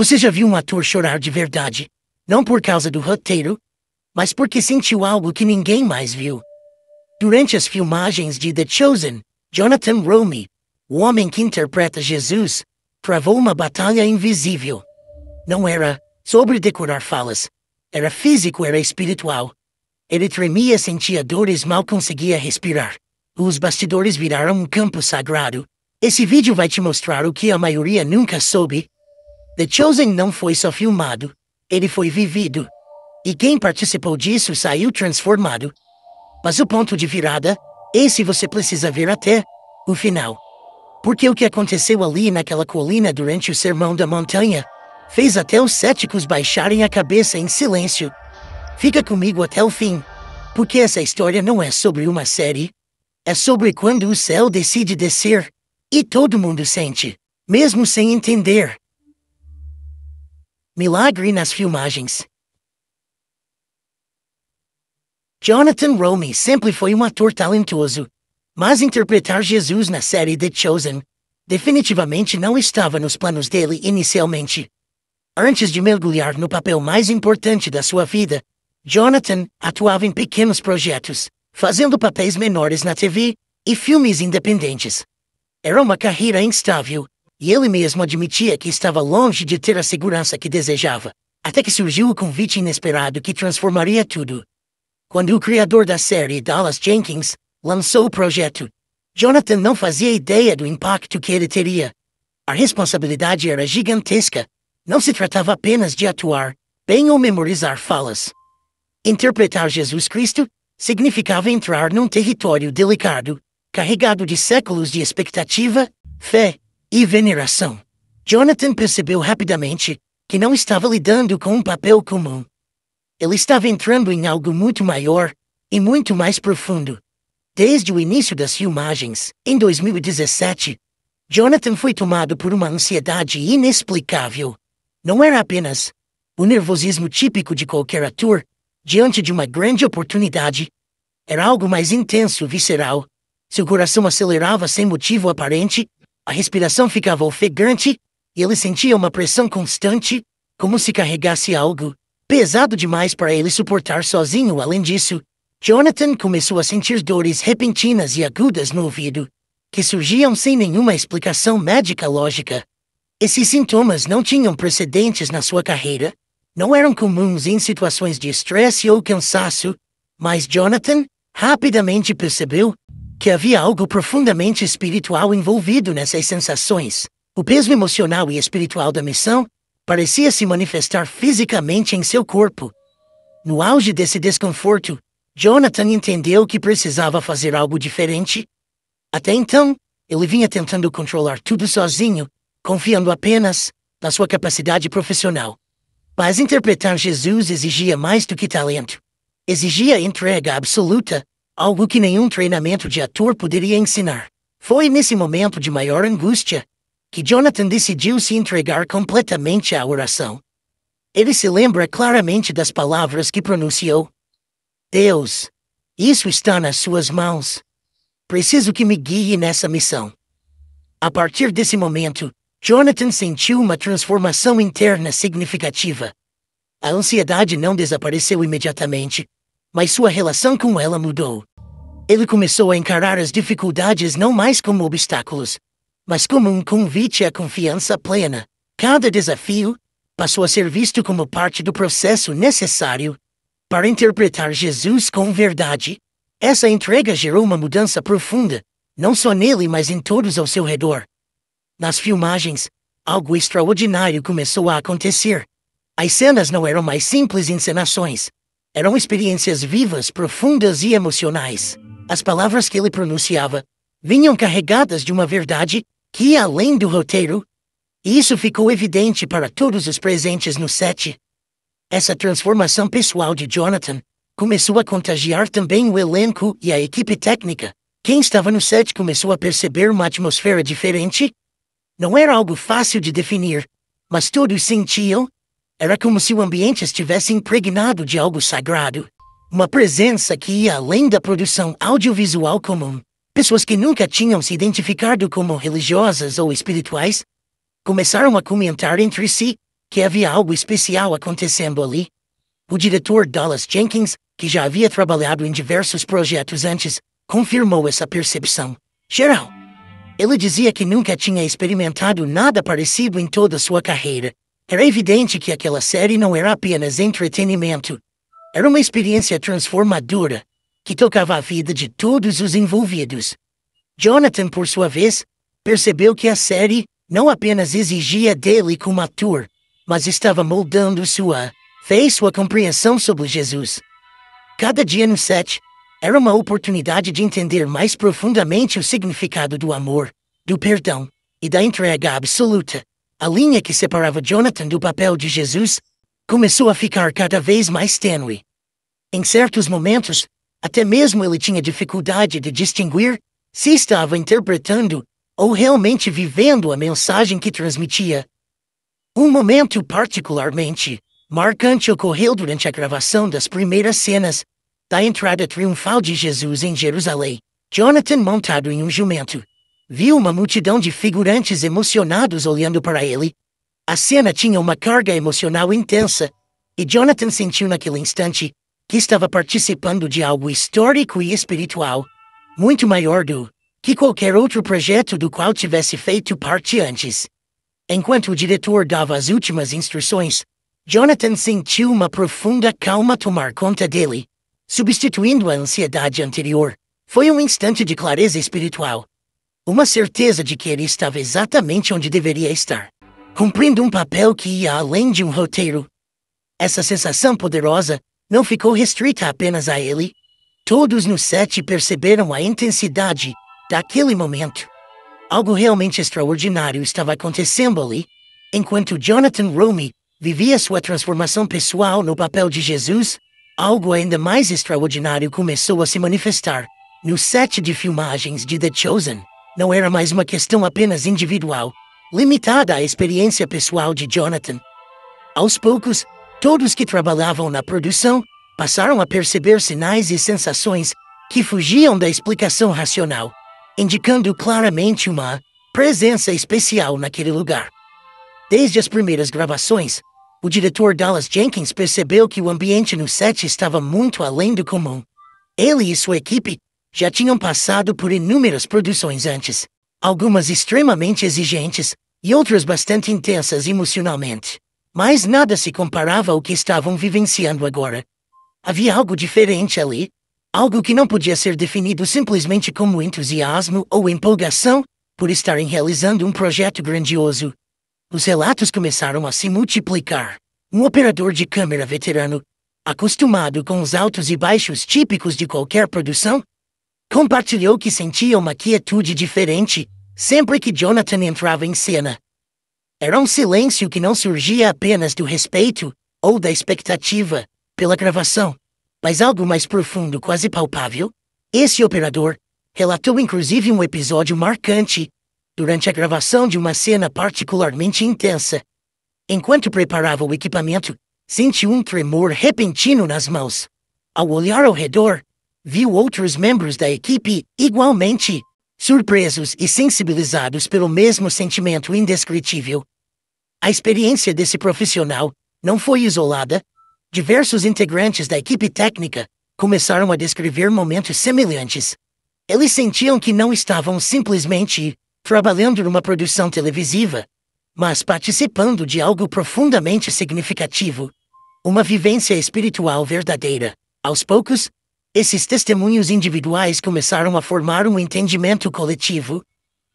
Você já viu um ator chorar de verdade? Não por causa do roteiro, mas porque sentiu algo que ninguém mais viu. Durante as filmagens de The Chosen, Jonathan Roumie, o homem que interpreta Jesus, travou uma batalha invisível. Não era sobre decorar falas. Era físico, era espiritual. Ele tremia, sentia dores, mal conseguia respirar. Os bastidores viraram um campo sagrado. Esse vídeo vai te mostrar o que a maioria nunca soube. The Chosen não foi só filmado, ele foi vivido. E quem participou disso saiu transformado. Mas o ponto de virada, esse você precisa ver até o final. Porque o que aconteceu ali naquela colina durante o Sermão da Montanha fez até os céticos baixarem a cabeça em silêncio. Fica comigo até o fim, porque essa história não é sobre uma série. É sobre quando o céu decide descer, e todo mundo sente, mesmo sem entender. Milagre nas filmagens. Jonathan Roumie sempre foi um ator talentoso, mas interpretar Jesus na série The Chosen definitivamente não estava nos planos dele inicialmente. Antes de mergulhar no papel mais importante da sua vida, Jonathan atuava em pequenos projetos, fazendo papéis menores na TV e filmes independentes. Era uma carreira instável, e ele mesmo admitia que estava longe de ter a segurança que desejava, até que surgiu o convite inesperado que transformaria tudo. Quando o criador da série, Dallas Jenkins, lançou o projeto, Jonathan não fazia ideia do impacto que ele teria. A responsabilidade era gigantesca. Não se tratava apenas de atuar bem ou memorizar falas. Interpretar Jesus Cristo significava entrar num território delicado, carregado de séculos de expectativa, fé e veneração. Jonathan percebeu rapidamente que não estava lidando com um papel comum. Ele estava entrando em algo muito maior e muito mais profundo. Desde o início das filmagens, em 2017, Jonathan foi tomado por uma ansiedade inexplicável. Não era apenas o nervosismo típico de qualquer ator diante de uma grande oportunidade. Era algo mais intenso, visceral. Seu coração acelerava sem motivo aparente, a respiração ficava ofegante e ele sentia uma pressão constante, como se carregasse algo pesado demais para ele suportar sozinho. Além disso, Jonathan começou a sentir dores repentinas e agudas no ouvido, que surgiam sem nenhuma explicação médica lógica. Esses sintomas não tinham precedentes na sua carreira, não eram comuns em situações de estresse ou cansaço, mas Jonathan rapidamente percebeu que havia algo profundamente espiritual envolvido nessas sensações. O peso emocional e espiritual da missão parecia se manifestar fisicamente em seu corpo. No auge desse desconforto, Jonathan entendeu que precisava fazer algo diferente. Até então, ele vinha tentando controlar tudo sozinho, confiando apenas na sua capacidade profissional. Mas interpretar Jesus exigia mais do que talento. Exigia entrega absoluta, algo que nenhum treinamento de ator poderia ensinar. Foi nesse momento de maior angústia que Jonathan decidiu se entregar completamente à oração. Ele se lembra claramente das palavras que pronunciou. Deus, isso está nas suas mãos. Preciso que me guie nessa missão. A partir desse momento, Jonathan sentiu uma transformação interna significativa. A ansiedade não desapareceu imediatamente, mas sua relação com ela mudou. Ele começou a encarar as dificuldades não mais como obstáculos, mas como um convite à confiança plena. Cada desafio passou a ser visto como parte do processo necessário para interpretar Jesus com verdade. Essa entrega gerou uma mudança profunda, não só nele, mas em todos ao seu redor. Nas filmagens, algo extraordinário começou a acontecer. As cenas não eram mais simples encenações. Eram experiências vivas, profundas e emocionais. As palavras que ele pronunciava vinham carregadas de uma verdade que ia além do roteiro. E isso ficou evidente para todos os presentes no set. Essa transformação pessoal de Jonathan começou a contagiar também o elenco e a equipe técnica. Quem estava no set começou a perceber uma atmosfera diferente. Não era algo fácil de definir, mas todos sentiam. Era como se o ambiente estivesse impregnado de algo sagrado. Uma presença que ia além da produção audiovisual comum. Pessoas que nunca tinham se identificado como religiosas ou espirituais começaram a comentar entre si: que havia algo especial acontecendo ali. O diretor Dallas Jenkins, que já havia trabalhado em diversos projetos antes, confirmou essa percepção geral. Ele dizia que nunca tinha experimentado nada parecido em toda sua carreira. Era evidente que aquela série não era apenas entretenimento. Era uma experiência transformadora, que tocava a vida de todos os envolvidos. Jonathan, por sua vez, percebeu que a série não apenas exigia dele como ator, mas estava moldando sua fé e sua compreensão sobre Jesus. Cada dia no set era uma oportunidade de entender mais profundamente o significado do amor, do perdão e da entrega absoluta. A linha que separava Jonathan do papel de Jesus começou a ficar cada vez mais tênue. Em certos momentos, até mesmo ele tinha dificuldade de distinguir se estava interpretando ou realmente vivendo a mensagem que transmitia. Um momento particularmente marcante ocorreu durante a gravação das primeiras cenas da entrada triunfal de Jesus em Jerusalém. Jonathan, montado em um jumento, viu uma multidão de figurantes emocionados olhando para ele. A cena tinha uma carga emocional intensa, e Jonathan sentiu naquele instante que estava participando de algo histórico e espiritual, muito maior do que qualquer outro projeto do qual tivesse feito parte antes. Enquanto o diretor dava as últimas instruções, Jonathan sentiu uma profunda calma tomar conta dele, substituindo a ansiedade anterior. Foi um instante de clareza espiritual. Uma certeza de que ele estava exatamente onde deveria estar, cumprindo um papel que ia além de um roteiro. Essa sensação poderosa não ficou restrita apenas a ele. Todos no set perceberam a intensidade daquele momento. Algo realmente extraordinário estava acontecendo ali, enquanto Jonathan Roumie vivia sua transformação pessoal no papel de Jesus. Algo ainda mais extraordinário começou a se manifestar no set de filmagens de The Chosen. Não era mais uma questão apenas individual, limitada à experiência pessoal de Jonathan. Aos poucos, todos que trabalhavam na produção passaram a perceber sinais e sensações que fugiam da explicação racional, indicando claramente uma presença especial naquele lugar. Desde as primeiras gravações, o diretor Dallas Jenkins percebeu que o ambiente no set estava muito além do comum. Ele e sua equipe já tinham passado por inúmeras produções antes, algumas extremamente exigentes e outras bastante intensas emocionalmente. Mas nada se comparava ao que estavam vivenciando agora. Havia algo diferente ali, algo que não podia ser definido simplesmente como entusiasmo ou empolgação por estarem realizando um projeto grandioso. Os relatos começaram a se multiplicar. Um operador de câmera veterano, acostumado com os altos e baixos típicos de qualquer produção, compartilhou que sentia uma quietude diferente sempre que Jonathan entrava em cena. Era um silêncio que não surgia apenas do respeito ou da expectativa pela gravação, mas algo mais profundo, quase palpável. Esse operador relatou inclusive um episódio marcante durante a gravação de uma cena particularmente intensa. Enquanto preparava o equipamento, sentiu um tremor repentino nas mãos. Ao olhar ao redor, viu outros membros da equipe igualmente surpresos e sensibilizados pelo mesmo sentimento indescritível. A experiência desse profissional não foi isolada. Diversos integrantes da equipe técnica começaram a descrever momentos semelhantes. Eles sentiam que não estavam simplesmente trabalhando numa produção televisiva, mas participando de algo profundamente significativo, uma vivência espiritual verdadeira. Aos poucos, esses testemunhos individuais começaram a formar um entendimento coletivo.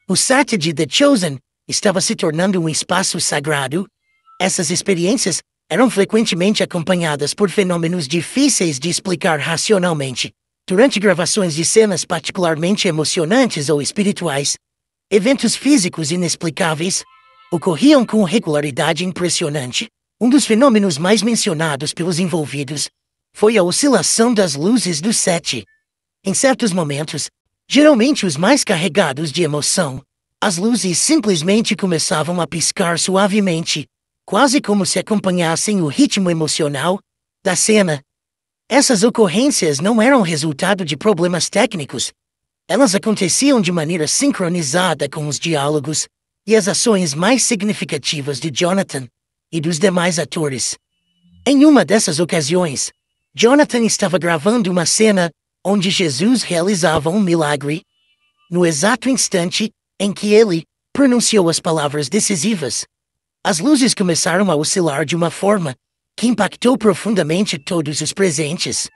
O set de The Chosen estava se tornando um espaço sagrado. Essas experiências eram frequentemente acompanhadas por fenômenos difíceis de explicar racionalmente. Durante gravações de cenas particularmente emocionantes ou espirituais, eventos físicos inexplicáveis ocorriam com regularidade impressionante. Um dos fenômenos mais mencionados pelos envolvidos foi a oscilação das luzes do set. Em certos momentos, geralmente os mais carregados de emoção, as luzes simplesmente começavam a piscar suavemente, quase como se acompanhassem o ritmo emocional da cena. Essas ocorrências não eram resultado de problemas técnicos. Elas aconteciam de maneira sincronizada com os diálogos e as ações mais significativas de Jonathan. e dos demais atores. Em uma dessas ocasiões, Jonathan estava gravando uma cena onde Jesus realizava um milagre. No exato instante em que ele pronunciou as palavras decisivas, as luzes começaram a oscilar de uma forma que impactou profundamente todos os presentes.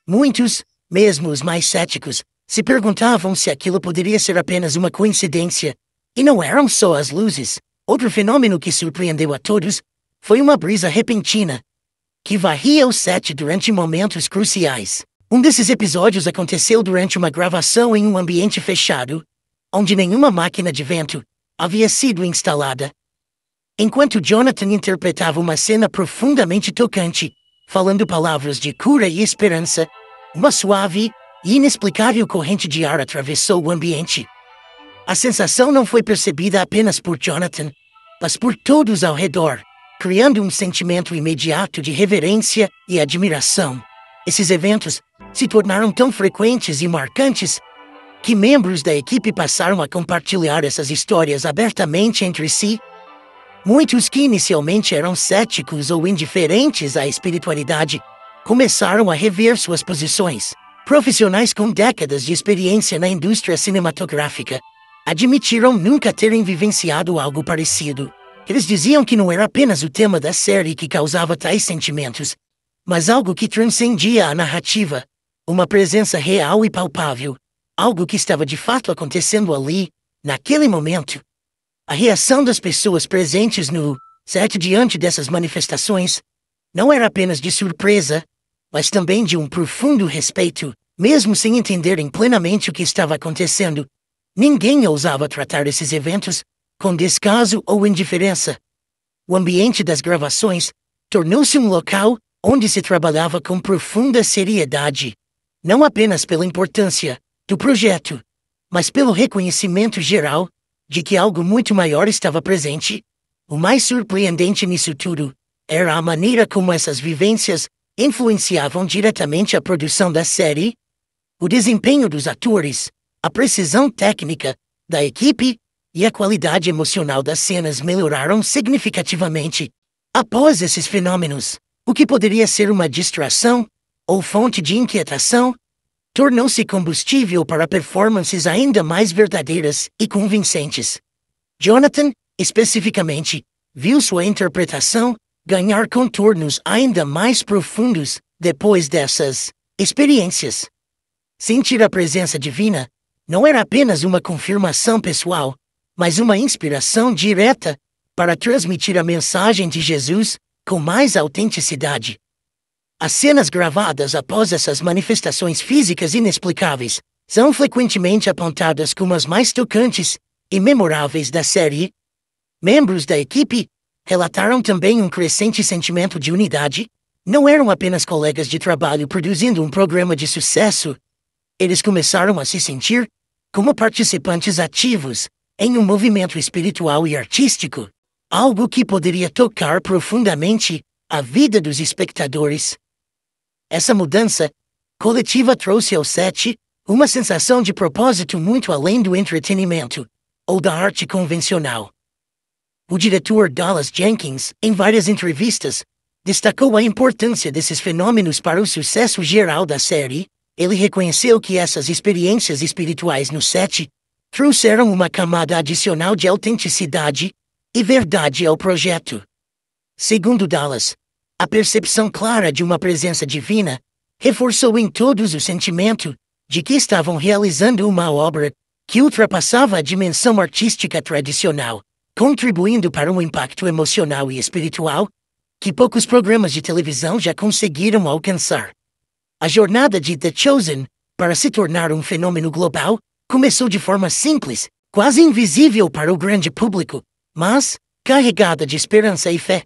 Muitos, mesmo os mais céticos, se perguntavam se aquilo poderia ser apenas uma coincidência. E não eram só as luzes. Outro fenômeno que surpreendeu a todos foi uma brisa repentina que varria o set durante momentos cruciais. Um desses episódios aconteceu durante uma gravação em um ambiente fechado, onde nenhuma máquina de vento havia sido instalada. Enquanto Jonathan interpretava uma cena profundamente tocante, falando palavras de cura e esperança, uma suave e inexplicável corrente de ar atravessou o ambiente. A sensação não foi percebida apenas por Jonathan, mas por todos ao redor, criando um sentimento imediato de reverência e admiração. Esses eventos se tornaram tão frequentes e marcantes que membros da equipe passaram a compartilhar essas histórias abertamente entre si. Muitos que inicialmente eram céticos ou indiferentes à espiritualidade começaram a rever suas posições. Profissionais com décadas de experiência na indústria cinematográfica admitiram nunca terem vivenciado algo parecido. Eles diziam que não era apenas o tema da série que causava tais sentimentos, mas algo que transcendia a narrativa, uma presença real e palpável, algo que estava de fato acontecendo ali, naquele momento. A reação das pessoas presentes no set diante dessas manifestações não era apenas de surpresa, mas também de um profundo respeito, mesmo sem entenderem plenamente o que estava acontecendo. Ninguém ousava tratar esses eventos com descaso ou indiferença. O ambiente das gravações tornou-se um local onde se trabalhava com profunda seriedade, não apenas pela importância do projeto, mas pelo reconhecimento geral de que algo muito maior estava presente. O mais surpreendente nisso tudo era a maneira como essas vivências influenciavam diretamente a produção da série, o desempenho dos atores, a precisão técnica da equipe e a qualidade emocional das cenas melhoraram significativamente. Após esses fenômenos, o que poderia ser uma distração ou fonte de inquietação tornou-se combustível para performances ainda mais verdadeiras e convincentes. Jonathan, especificamente, viu sua interpretação ganhar contornos ainda mais profundos depois dessas experiências. Sentir a presença divina não era apenas uma confirmação pessoal, mas uma inspiração direta para transmitir a mensagem de Jesus com mais autenticidade. As cenas gravadas após essas manifestações físicas inexplicáveis são frequentemente apontadas como as mais tocantes e memoráveis da série. Membros da equipe relataram também um crescente sentimento de unidade. Não eram apenas colegas de trabalho produzindo um programa de sucesso. Eles começaram a se sentir como participantes ativos em um movimento espiritual e artístico, algo que poderia tocar profundamente a vida dos espectadores. Essa mudança coletiva trouxe ao set uma sensação de propósito muito além do entretenimento ou da arte convencional. O diretor Dallas Jenkins, em várias entrevistas, destacou a importância desses fenômenos para o sucesso geral da série. Ele reconheceu que essas experiências espirituais no set trouxeram uma camada adicional de autenticidade e verdade ao projeto. Segundo Dallas, a percepção clara de uma presença divina reforçou em todos o sentimento de que estavam realizando uma obra que ultrapassava a dimensão artística tradicional, contribuindo para um impacto emocional e espiritual que poucos programas de televisão já conseguiram alcançar. A jornada de The Chosen para se tornar um fenômeno global começou de forma simples, quase invisível para o grande público, mas carregada de esperança e fé.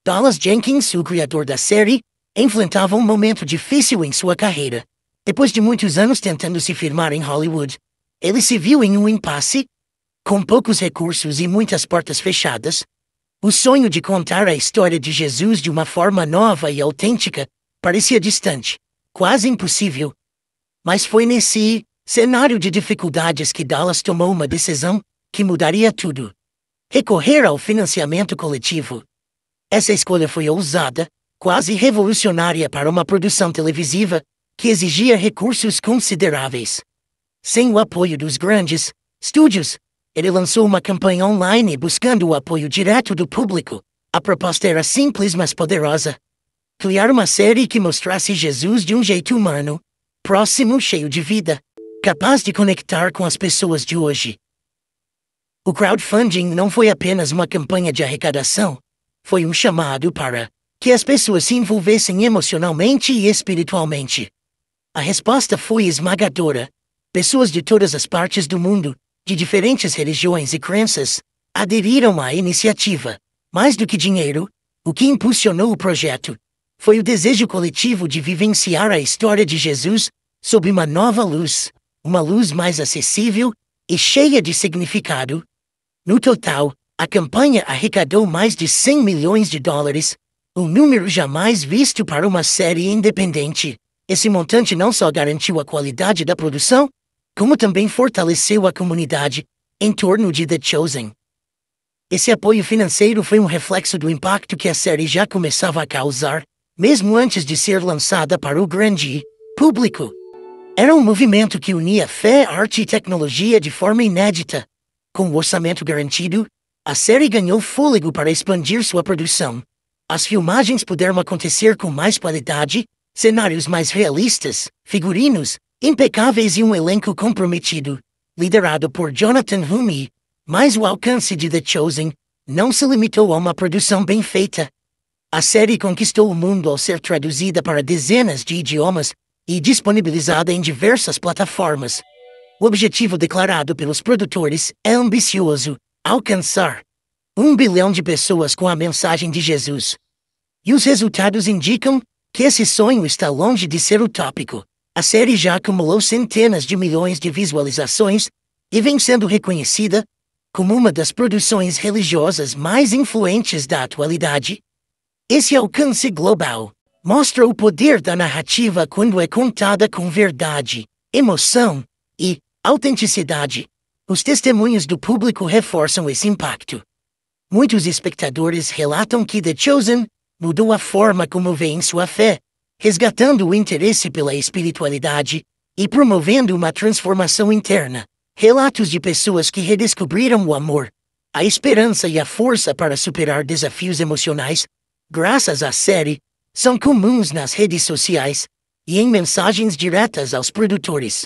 Dallas Jenkins, o criador da série, enfrentava um momento difícil em sua carreira. Depois de muitos anos tentando se firmar em Hollywood, ele se viu em um impasse. Com poucos recursos e muitas portas fechadas, o sonho de contar a história de Jesus de uma forma nova e autêntica parecia distante, quase impossível. Mas foi nesse cenário de dificuldades que Dallas tomou uma decisão que mudaria tudo: recorrer ao financiamento coletivo. Essa escolha foi ousada, quase revolucionária para uma produção televisiva que exigia recursos consideráveis. Sem o apoio dos grandes estúdios, ele lançou uma campanha online buscando o apoio direto do público. A proposta era simples mas poderosa. Criar uma série que mostrasse Jesus de um jeito humano, próximo, cheio de vida, capaz de conectar com as pessoas de hoje. O crowdfunding não foi apenas uma campanha de arrecadação, foi um chamado para que as pessoas se envolvessem emocionalmente e espiritualmente. A resposta foi esmagadora. Pessoas de todas as partes do mundo, de diferentes religiões e crenças, aderiram à iniciativa. Mais do que dinheiro, o que impulsionou o projeto foi o desejo coletivo de vivenciar a história de Jesus sob uma nova luz, uma luz mais acessível e cheia de significado. No total, a campanha arrecadou mais de 100 milhões de dólares, um número jamais visto para uma série independente. Esse montante não só garantiu a qualidade da produção, como também fortaleceu a comunidade em torno de The Chosen. Esse apoio financeiro foi um reflexo do impacto que a série já começava a causar, mesmo antes de ser lançada para o grande público. Era um movimento que unia fé, arte e tecnologia de forma inédita. Com o orçamento garantido, a série ganhou fôlego para expandir sua produção. As filmagens puderam acontecer com mais qualidade, cenários mais realistas, figurinos impecáveis e um elenco comprometido, liderado por Jonathan Roumie. Mas o alcance de The Chosen não se limitou a uma produção bem feita. A série conquistou o mundo ao ser traduzida para dezenas de idiomas e disponibilizada em diversas plataformas. O objetivo declarado pelos produtores é ambicioso: alcançar 1 bilhão de pessoas com a mensagem de Jesus. E os resultados indicam que esse sonho está longe de ser utópico. A série já acumulou centenas de milhões de visualizações e vem sendo reconhecida como uma das produções religiosas mais influentes da atualidade. Esse alcance global mostra o poder da narrativa quando é contada com verdade, emoção e autenticidade. Os testemunhos do público reforçam esse impacto. Muitos espectadores relatam que The Chosen mudou a forma como veem sua fé, resgatando o interesse pela espiritualidade e promovendo uma transformação interna. Relatos de pessoas que redescobriram o amor, a esperança e a força para superar desafios emocionais, graças à série, são comuns nas redes sociais e em mensagens diretas aos produtores.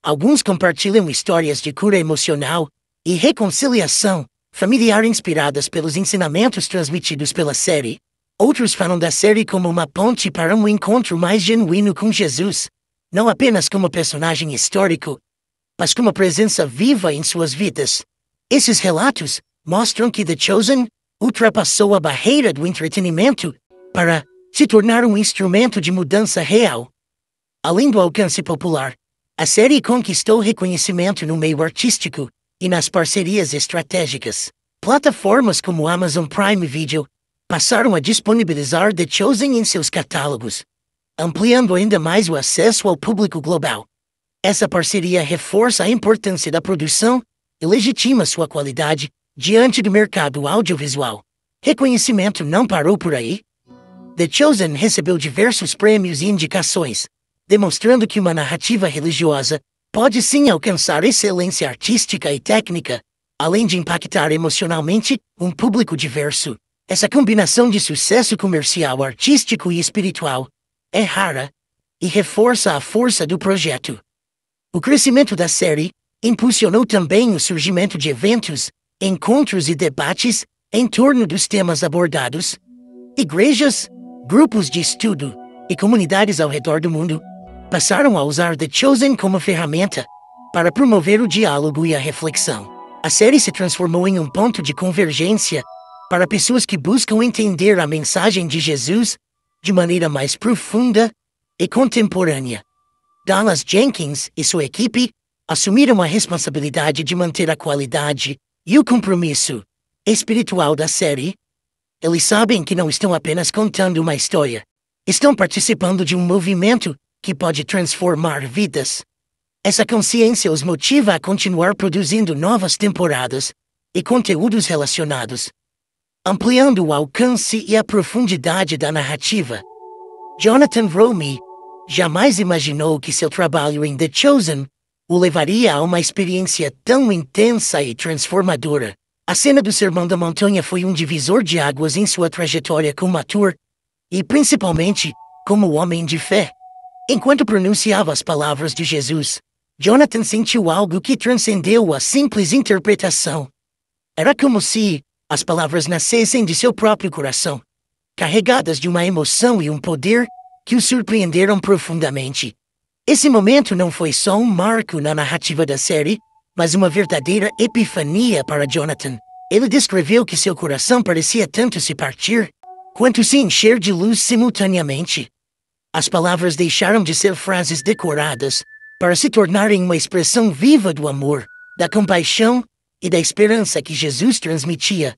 Alguns compartilham histórias de cura emocional e reconciliação familiar inspiradas pelos ensinamentos transmitidos pela série. Outros falam da série como uma ponte para um encontro mais genuíno com Jesus, não apenas como personagem histórico, mas como presença viva em suas vidas. Esses relatos mostram que The Chosen ultrapassou a barreira do entretenimento para se tornar um instrumento de mudança real. Além do alcance popular, a série conquistou reconhecimento no meio artístico e nas parcerias estratégicas. Plataformas como Amazon Prime Video passaram a disponibilizar The Chosen em seus catálogos, ampliando ainda mais o acesso ao público global. Essa parceria reforça a importância da produção e legitima sua qualidade diante do mercado audiovisual. Reconhecimento não parou por aí. The Chosen recebeu diversos prêmios e indicações, demonstrando que uma narrativa religiosa pode sim alcançar excelência artística e técnica, além de impactar emocionalmente um público diverso. Essa combinação de sucesso comercial, artístico e espiritual é rara e reforça a força do projeto. O crescimento da série impulsionou também o surgimento de eventos, encontros e debates em torno dos temas abordados. Igrejas, grupos de estudo e comunidades ao redor do mundo passaram a usar The Chosen como ferramenta para promover o diálogo e a reflexão. A série se transformou em um ponto de convergência para pessoas que buscam entender a mensagem de Jesus de maneira mais profunda e contemporânea. Dallas Jenkins e sua equipe assumiram a responsabilidade de manter a qualidade e o compromisso espiritual da série. Eles sabem que não estão apenas contando uma história, estão participando de um movimento que pode transformar vidas. Essa consciência os motiva a continuar produzindo novas temporadas e conteúdos relacionados. ampliando o alcance e a profundidade da narrativa. Jonathan Roumie jamais imaginou que seu trabalho em The Chosen o levaria a uma experiência tão intensa e transformadora. A cena do Sermão da Montanha foi um divisor de águas em sua trajetória como ator e, principalmente, como homem de fé. Enquanto pronunciava as palavras de Jesus, Jonathan sentiu algo que transcendeu a simples interpretação. Era como se as palavras nascessem de seu próprio coração, carregadas de uma emoção e um poder que o surpreenderam profundamente. Esse momento não foi só um marco na narrativa da série, mas uma verdadeira epifania para Jonathan. Ele descreveu que seu coração parecia tanto se partir, quanto se encher de luz simultaneamente. As palavras deixaram de ser frases decoradas para se tornarem uma expressão viva do amor, da compaixão e da esperança que Jesus transmitia.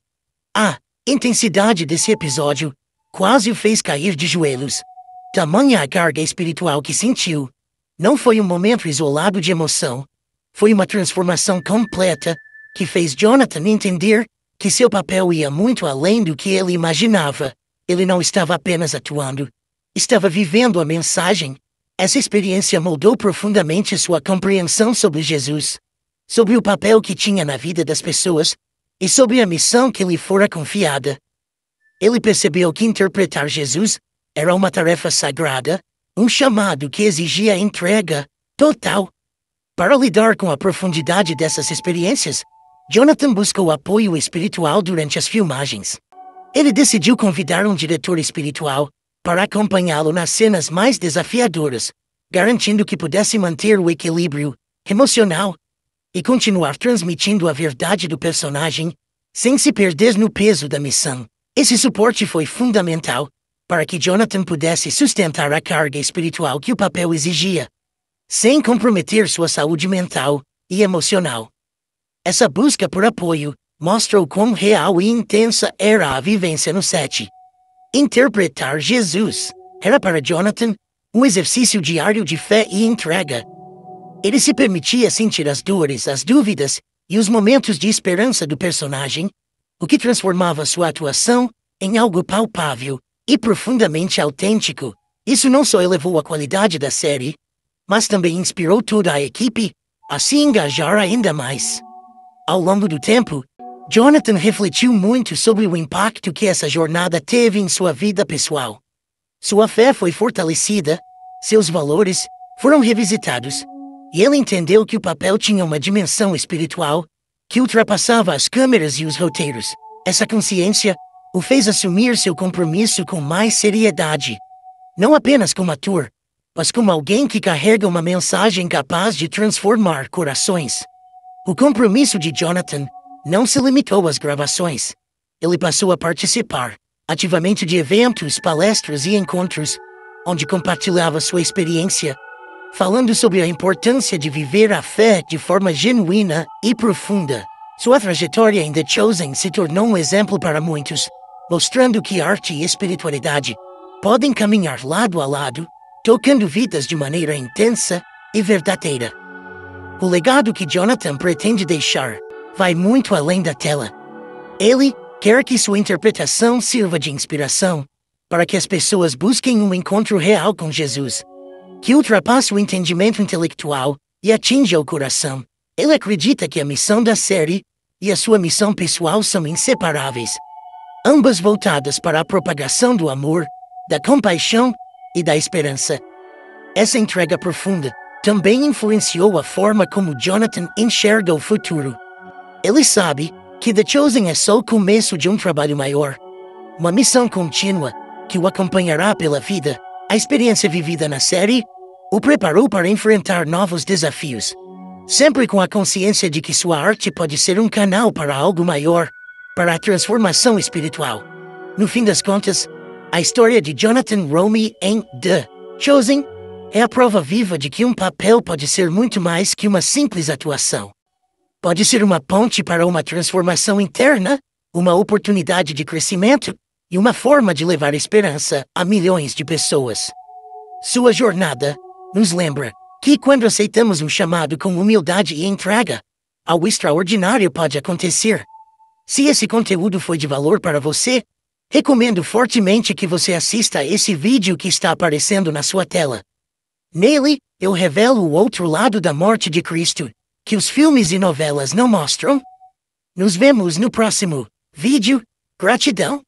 A intensidade desse episódio quase o fez cair de joelhos. Tamanha a carga espiritual que sentiu. Não foi um momento isolado de emoção. Foi uma transformação completa que fez Jonathan entender que seu papel ia muito além do que ele imaginava. Ele não estava apenas atuando, estava vivendo a mensagem. Essa experiência moldou profundamente sua compreensão sobre Jesus, sobre o papel que tinha na vida das pessoas e sobre a missão que lhe fora confiada. Ele percebeu que interpretar Jesus era uma tarefa sagrada, um chamado que exigia entrega total. Para lidar com a profundidade dessas experiências, Jonathan buscou apoio espiritual durante as filmagens. Ele decidiu convidar um diretor espiritual para acompanhá-lo nas cenas mais desafiadoras, garantindo que pudesse manter o equilíbrio emocional e continuar transmitindo a verdade do personagem sem se perder no peso da missão. Esse suporte foi fundamental para que Jonathan pudesse sustentar a carga espiritual que o papel exigia, sem comprometer sua saúde mental e emocional. Essa busca por apoio mostra o quão real e intensa era a vivência no set. Interpretar Jesus era para Jonathan um exercício diário de fé e entrega. Ele se permitia sentir as dores, as dúvidas e os momentos de esperança do personagem, o que transformava sua atuação em algo palpável e profundamente autêntico. Isso não só elevou a qualidade da série, mas também inspirou toda a equipe a se engajar ainda mais. Ao longo do tempo, Jonathan refletiu muito sobre o impacto que essa jornada teve em sua vida pessoal. Sua fé foi fortalecida, seus valores foram revisitados, e ele entendeu que o papel tinha uma dimensão espiritual que ultrapassava as câmeras e os roteiros. Essa consciência o fez assumir seu compromisso com mais seriedade, não apenas como ator, mas como alguém que carrega uma mensagem capaz de transformar corações. O compromisso de Jonathan não se limitou às gravações. Ele passou a participar ativamente de eventos, palestras e encontros, onde compartilhava sua experiência, falando sobre a importância de viver a fé de forma genuína e profunda. Sua trajetória em The Chosen se tornou um exemplo para muitos, mostrando que arte e espiritualidade podem caminhar lado a lado, tocando vidas de maneira intensa e verdadeira. O legado que Jonathan pretende deixar vai muito além da tela. Ele quer que sua interpretação sirva de inspiração para que as pessoas busquem um encontro real com Jesus, que ultrapasse o entendimento intelectual e atinja o coração. Ele acredita que a missão da série e a sua missão pessoal são inseparáveis, ambas voltadas para a propagação do amor, da compaixão e da esperança. Essa entrega profunda também influenciou a forma como Jonathan enxerga o futuro. Ele sabe que The Chosen é só o começo de um trabalho maior, uma missão contínua que o acompanhará pela vida. A experiência vivida na série o preparou para enfrentar novos desafios, sempre com a consciência de que sua arte pode ser um canal para algo maior, para a transformação espiritual. No fim das contas, a história de Jonathan Roumie em The Chosen é a prova viva de que um papel pode ser muito mais que uma simples atuação. Pode ser uma ponte para uma transformação interna, uma oportunidade de crescimento e uma forma de levar esperança a milhões de pessoas. Sua jornada nos lembra que quando aceitamos um chamado com humildade e entrega, algo extraordinário pode acontecer. Se esse conteúdo foi de valor para você, recomendo fortemente que você assista a esse vídeo que está aparecendo na sua tela. Nele, eu revelo o outro lado da morte de Cristo, que os filmes e novelas não mostram. Nos vemos no próximo vídeo. Gratidão!